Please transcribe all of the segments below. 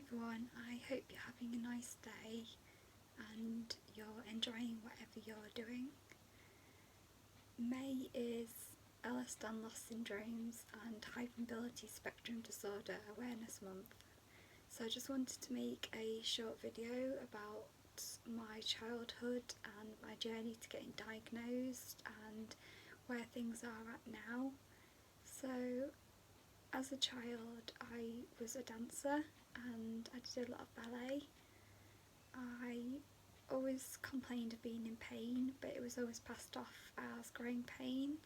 everyone, I hope you're having a nice day and you're enjoying whatever you're doing. May is Ehlers-Danlos syndromes and hypermobility spectrum disorder awareness month. So I just wanted to make a short video about my childhood and my journey to getting diagnosed and where things are at now. So as a child I was a dancer and I did a lot of ballet. I always complained of being in pain, but it was always passed off as growing pain.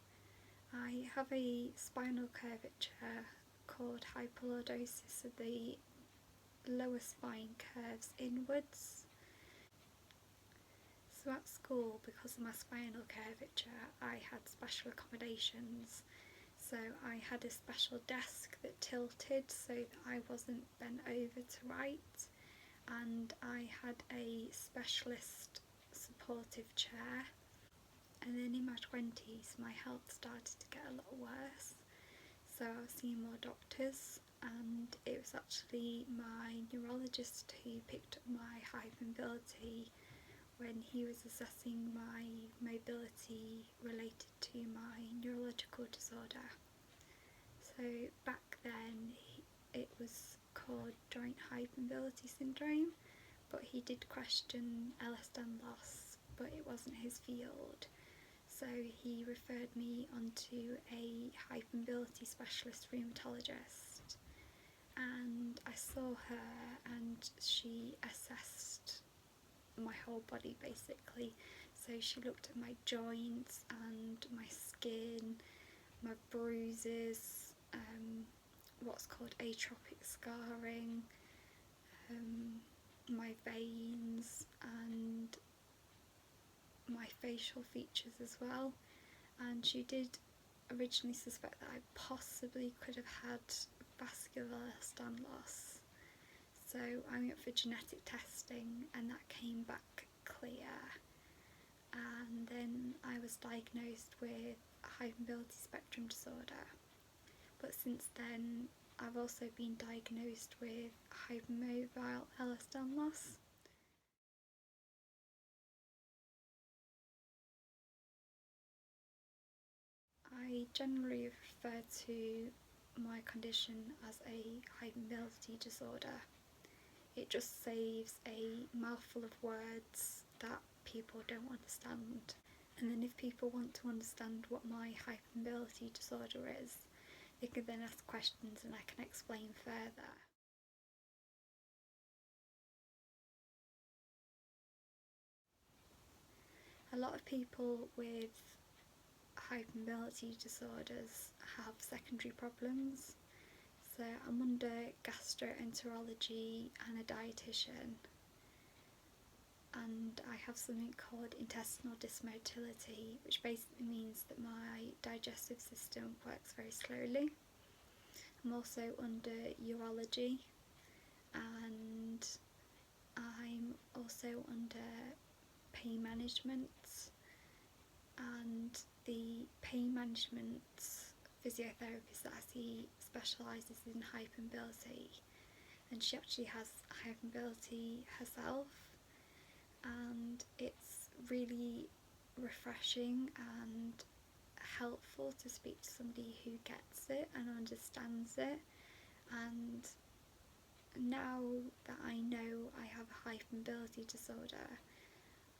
I have a spinal curvature called hypolordosis, so the lower spine curves inwards. So at school, because of my spinal curvature, I had special accommodations. So I had a special desk that tilted so that I wasn't bent over to write, and I had a specialist supportive chair. And then in my 20s my health started to get a lot worse, so I was seeing more doctors, and it was actually my neurologist who picked up my hypermobility when he was assessing my mobility related to my neurological disorder. So back then it was called joint hypermobility syndrome, but he did question Ehlers-Danlos, but it wasn't his field. So he referred me onto a hypermobility specialist rheumatologist, and I saw her and she assessed my whole body basically. So she looked at my joints and my skin, my bruises, what's called atrophic scarring, my veins and my facial features as well. And she did originally suspect that I possibly could have had vascular Ehlers-Danlos. So I went for genetic testing and that came back clear, and then I was diagnosed with hypermobility spectrum disorder. But since then I've also been diagnosed with hypermobile Ehlers-Danlos. I generally refer to my condition as a hypermobility disorder. It just saves a mouthful of words that people don't understand. And then if people want to understand what my hypermobility disorder is, they can then ask questions and I can explain further. A lot of people with hypermobility disorders have secondary problems. So I'm under gastroenterology and a dietitian, and I have something called intestinal dysmotility, which basically means that my digestive system works very slowly. I'm also under urology, and I'm also under pain management, and the pain management physiotherapist that I see specialises in hypermobility, and she actually has hypermobility herself, and it's really refreshing and helpful to speak to somebody who gets it and understands it. And now that I know I have a hypermobility disorder,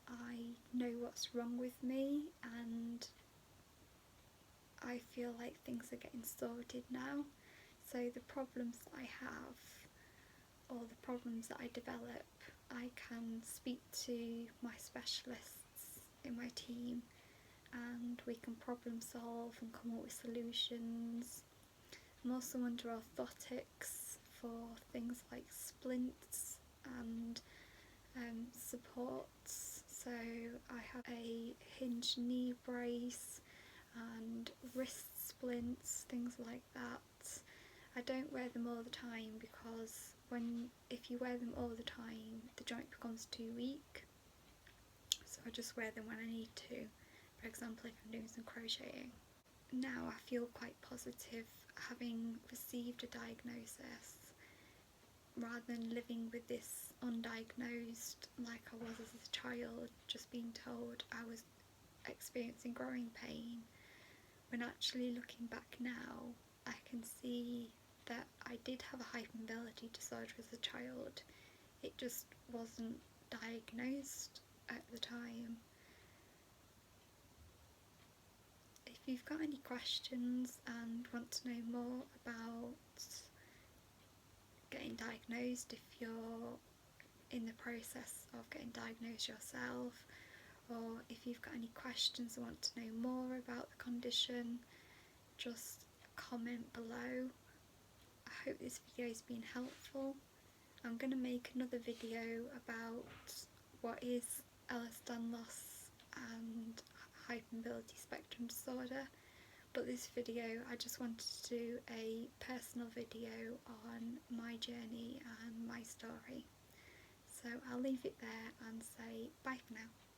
I know what's wrong with me, and I feel like things are getting sorted now. So the problems that I have, or the problems that I develop, I can speak to my specialists in my team and we can problem solve and come up with solutions. I'm also under orthotics for things like splints and supports. So I have a hinged knee brace and wrist splints, things like that. I don't wear them all the time because if you wear them all the time the joint becomes too weak, so I just wear them when I need to. For example, if I'm doing some crocheting. Now I feel quite positive having received a diagnosis. rather than living with this undiagnosed like I was as a child, just being told I was experiencing growing pain, when actually looking back now I can see that I did have a hypermobility disorder as a child. It just wasn't diagnosed at the time. If you've got any questions and want to know more about getting diagnosed, if you're in the process of getting diagnosed yourself, or if you've got any questions and want to know more about the condition, just comment below. I hope this video has been helpful. I'm going to make another video about what is Ehlers-Danlos and hypermobility spectrum disorder, but this video I just wanted to do a personal video on my journey and my story. So I'll leave it there and say bye for now.